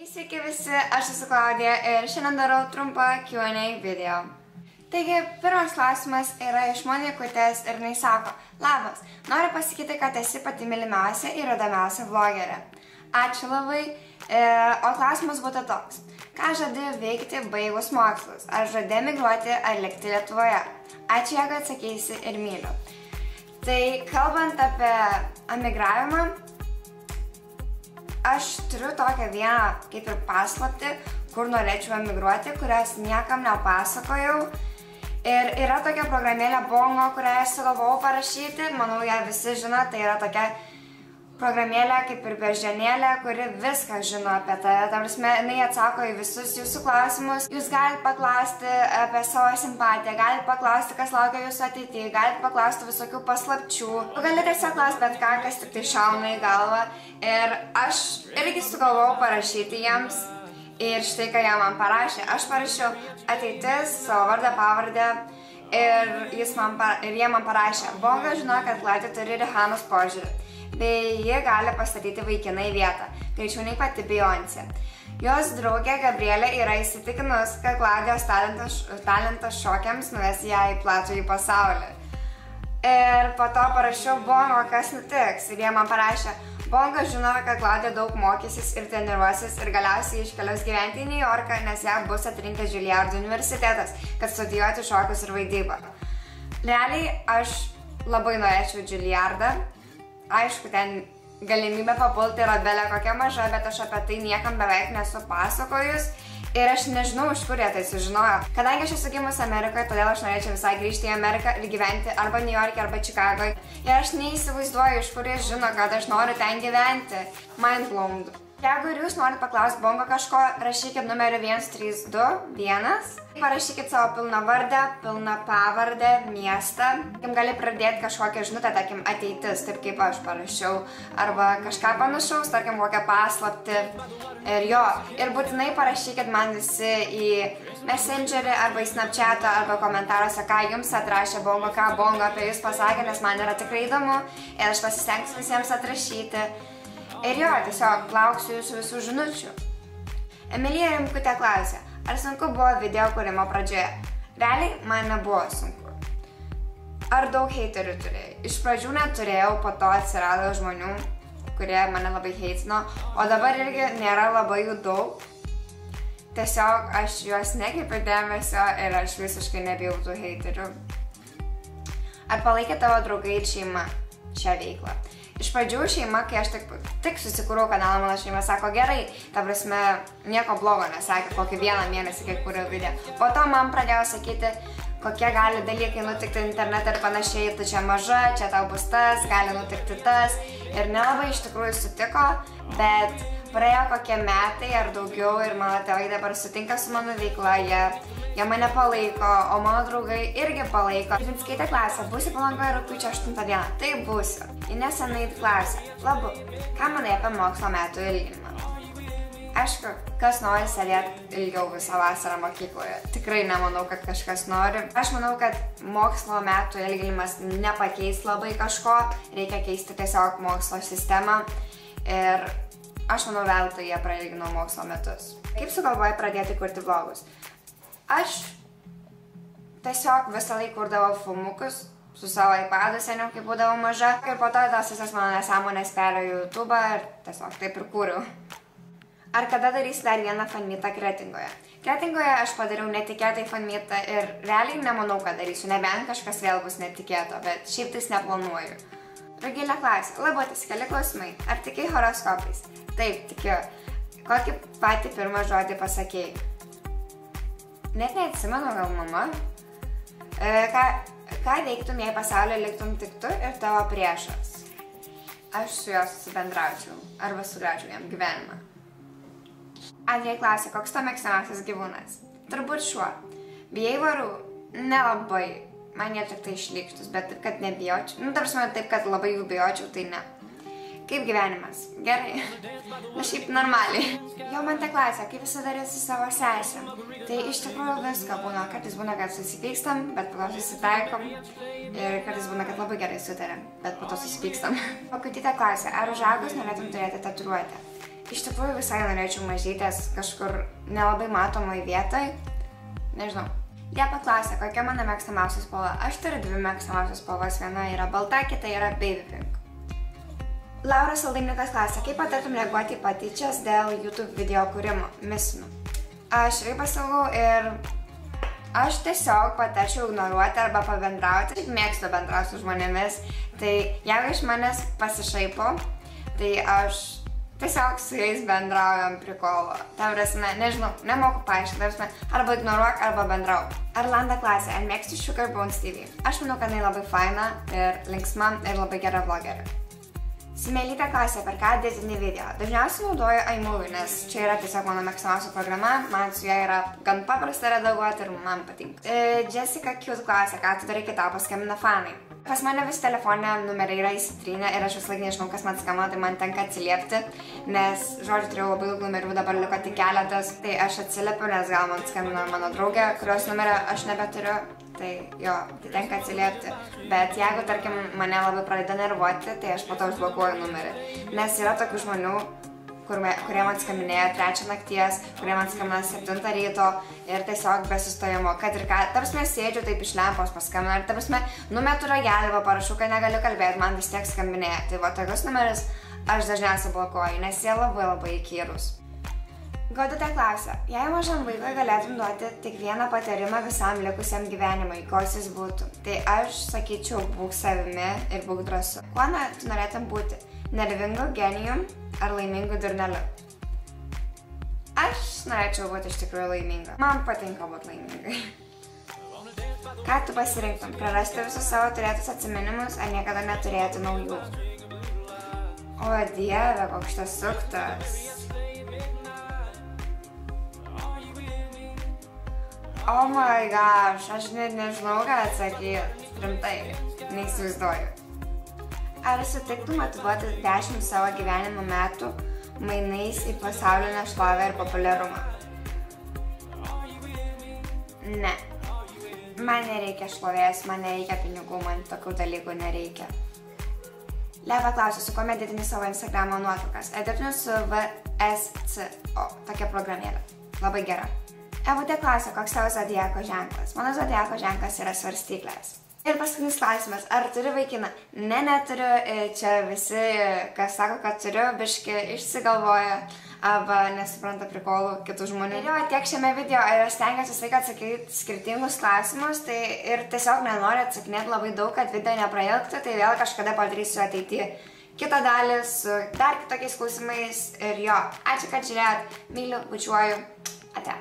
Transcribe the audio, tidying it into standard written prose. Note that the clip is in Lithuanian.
Sveiki visi, aš esu Klaudija ir šiandien darau trumpą Q&A video. Taigi, pirmas klausimas yra iš Monikutės ir jinai sako: Labas, noriu pasakyti, kad esi pati mylimiausia ir įdomiausia vlogerė. Ačiū labai. O klausimas būtų toks: ką žadi veikti baigus mokslus? Ar žadi emigruoti ar likti Lietuvoje? Ačiū, jeigu atsakysi ir myliu. Tai kalbant apie emigravimą, aš turiu tokią vieną kaip ir paslaptį, kur norėčiau emigruoti, kurios niekam nepasakojau. Ir yra tokia programėlė Bongo, kurią aš sugalvojau parašyti, manau, ją visi žino, tai yra tokia programėlė kaip ir beždžionėlė, kuri viską žino apie tave. Ta prasme, jinai atsako į visus jūsų klausimus. Jūs galite paklausti apie savo simpatiją, galite paklausti, kas laukia jūsų ateityje, galite paklausti visokių paslapčių. Galite tiesiog klausti bet ką, kas tik tai šauna į galvą. Ir aš irgi sugalvojau parašyti jiems. Ir štai ką jie man parašė. Aš parašiau ateitis, savo vardą, pavardę. Ir jie man parašė: Bonga žino, kad Klaudija turi Rihanos požiūrį, bei ji gali pastatyti vaikiną į vietą, greičiau nei pati Beyoncé. Jos draugė Gabrielė yra įsitikinus, kad Klaudijos talentas šokiams nuves ją į platų pasaulį. Ir po to parašiau Bongo, kas nutiks. Ir jie man parašė: Bonga žino, kad Klaudija daug mokysis ir treniruosis ir galiausiai iškeliaus gyventi į New Yorką, nes ją bus atrinkęs Juilliardo universitetas, kad studijuoti šokius ir vaidybą. Realiai aš labai norėčiau Juilliardą. Aišku, ten galimybė papulti yra belė kokia maža, bet aš apie tai niekam beveik nesu pasakojus. Ir aš nežinau, iš kur jie tai sužinojo. Kadangi aš esu gimus Amerikoje, todėl aš norėčiau visai grįžti į Ameriką ir gyventi arba New York'e, arba Čikagoje. Ir aš neįsivaizduoju, iš kur jie žino, kad aš noriu ten gyventi. Mind blown. Jeigu ir jūs norit paklausti Bongo kažko, rašykit numeriu 1321. Parašykit savo pilną vardę, pilną pavardę, miestą. Jums gali pradėti kažkokią žinutę, tarkim, ateitis, taip kaip aš parašiau. Arba kažką panašaus, tarkim, kokią paslaptį. Ir būtinai parašykit man visi į Messengerį, arba į Snapchatą, arba komentaruose, ką jums atrašė Bongo, ką Bongo apie jūs pasakė, nes man yra tikrai įdomu. Ir aš pasistengsiu visiems atrašyti. Ir tiesiog lauksiu jūsų visų žinučių. Emilija Rimkutė klausė: ar sunku buvo video kūrimo pradžioje? Realiai, man nebuvo sunku. Ar daug heiterių turėjai? Iš pradžių neturėjau, po to atsirado žmonių, kurie mane labai heitino, o dabar irgi nėra labai jų daug. Tiesiog aš juos nekreipiu dėmesio ir aš visiškai nebijau tų heiterių. Ar palaikė tavo draugai ir šeima šią veiklą? Iš pradžių šeima, kai aš tik susikūriau kanalą, mano šeima sako: gerai, ta prasme, nieko blogo nesakė, kokį vieną mėnesį, kai kūriau video. Po to man pradėjo sakyti, kokie gali dalykai nutikti internete ir panašiai, tu čia maža, čia tau bus tas, gali nutikti tas. Ir nelabai iš tikrųjų sutiko, bet praėjo kokie metai ar daugiau ir mano tėvai dabar sutinka su mano veikla, jie mane palaiko, o mano draugai irgi palaiko. Vinskaitė klasė: būsi Palangoje rugpjūčio 8 dieną? Taip, būsiu. Inesa Nait klasė: Labu, ką manai apie mokslo metų ilginimą? Aišku, kas nori sėdėti ilgiau visą vasarą mokykloje? Tikrai nemanau, kad kažkas nori. Aš manau, kad mokslo metų ilginimas nepakeis labai kažko, reikia keisti tiesiog mokslo sistemą. Ir aš manau, veltui jie prailgino mokslo metus. Kaip sugalvojai pradėti kurti vlogus? Aš tiesiog visą laiką kurdavau filmukus su savo iPadu seniau, kai būdavau maža. Ir po to tas visas mano nesąmonės perėjo į YouTube'ą ir tiesiog taip ir kūriau. Ar kada darysi dar vieną fanmitą Kretingoje? Kretingoje aš padariau netikėtai fanmitą ir realiai nemanau, kad darysiu, nebent kažkas vėl bus netikėto, bet šiaip tais neplanuoju. Rugilė klausė: Labutis, keli klausimai. Ar tikai horoskopais? Taip, tikiu. Kokį patį pirmą žodį pasakėjai? Net neatsimenu, gal mama. Ką veiktum, jei pasaulio liktum tik tu ir tavo priešas? Aš su juo susibendraučiau arba sugraučiau jam gyvenimą. Adrija klausė: koks to mėgstamiausias gyvūnas? Turbūt šuo. Bijai varų? Nelabai. Man jie tik tai šlykštus, bet taip, kad nebijočiau. Ta prasme, taip, kad labai jų bijočiau, tai ne. Kaip gyvenimas? Gerai. Na šiaip normaliai. Jo man te klasė, kaip visada daryti su savo sesėm. Tai iš tikrųjų visko būna. Kartais būna, kad susipykstam, bet po to susitaikom. Ir kartais būna, kad labai gerai sutarėm, bet po to susipykstam. O Kutytė klasė: ar užaugus norėtum turėti tatuiruotę? Iš tikrųjų visai norėčiau mažytės kažkur nelabai matomai vietoj. Nežinau. Jie paklausė, kokia mano mėgstamiausia spalva. Aš turiu 2 mėgstamiausias spalvas. Viena yra balta, kita yra baby pink. Laura Saldainiukas klausė, kaip patartum reaguoti į patyčias dėl YouTube video kūrimo. Misinu. Aš irgi pasiilgau ir aš tiesiog patarčiau ignoruoti arba pabendrauti. Aš mėgstu bendrauti su žmonėmis, tai jeigu iš manęs pasišaipo, tai aš tiesiog su jais bendraujam prikolo. Ta prasme, nežinau, nemoku paaiškinti, arba ignoruok, arba bendrauk. Arlanda klasė, ar mėgsti Sugar Bones TV? Aš manau, kad jinai labai faina ir linksma ir labai gera vlogerė. Simelytė klasė, per ką dėtinį video. Dažniausiai naudoju iMovie, nes čia yra tiesiog mano mėgstamiausia programa, man su ją yra gan paprasta redaguoti ir man patinka. Jessica Cute klasė, ką tu darai, kai tau paskambina fanai. Pas mane vis telefone numeriai yra įsitrynę ir aš visąlaik nežinau, kas man skambina, tai man tenka atsiliepti, nes, žodžiu, turėjau labai daug numerių, dabar liko tik keletas, tai aš atsiliepiu, nes gal man skambina mano draugė, kurios numerio aš nebeturiu, tai jo, tai tenka atsiliepti. Bet jeigu, tarkim, mane labai pradeda nervuoti, tai aš po to užblokuoju numerį, nes yra tokių žmonių, kurie man skambinėja 3 nakties, kurie man skambina 7 ryto ir tiesiog be sustojimo, kad ir ką, tarpsme sėdžiu taip iš lempos paskambina ir tarpsme numetu ragelį, parašau, kad negaliu kalbėti, man vis tiek skambinėja. Tai va, tokius numeris aš dažniausiai blokuoju, nes jie labai įkyrūs. Godutė klausia, jei mažam vaikui galėtum duoti tik vieną patarimą visam likusiam gyvenimui, koks jis būtų, tai aš sakyčiau, būk savimi ir būk drąsu. Kuo tu norėtum būti? Nervingu genijum ar laimingu durneliu? Aš norėčiau būti iš tikrųjų laiminga. Man patinka būti laimingai. Ką tu pasirinktum? Prarasti visus savo turėtus atsiminimus ar niekada neturėti naujų? O Dieve, koks šitas suktas. Oh my gosh, aš net nežinau, ką atsakyti. Rimtai, neįsivaizduoju. Ar sutiktum atiduoti 10 savo gyvenimo metų mainais į pasaulinę šlovę ir populiarumą? Ne. Man nereikia šlovės, man nereikia pinigų, man tokių dalykų nereikia. Leva klausia, su kuo editini savo Instagramo nuotraukas? Editinu su VSCO, tokia programėlė. Labai gera. Evutė klausia, koks tavo zodiako ženklas? Mano zodiako ženklas yra svarstyklės. Ir paskutinis klausimas, ar turi vaikiną? Ne, neturiu, čia visi, kas sako, kad turiu, biški išsigalvoja arba nesupranta prikolų kitų žmonių. Ir jau tiek šiame video, ir aš stengiuosi visą laiką atsakyti skirtingus klausimus, tai ir tiesiog nenoriu atsakinėti labai daug, kad video neprailgtų, tai vėl kažkada padarysiu ateityje kitą dalį su dar kitokiais klausimais ir jo. Ačiū, kad žiūrėjot, myliu, bučiuoju, ate.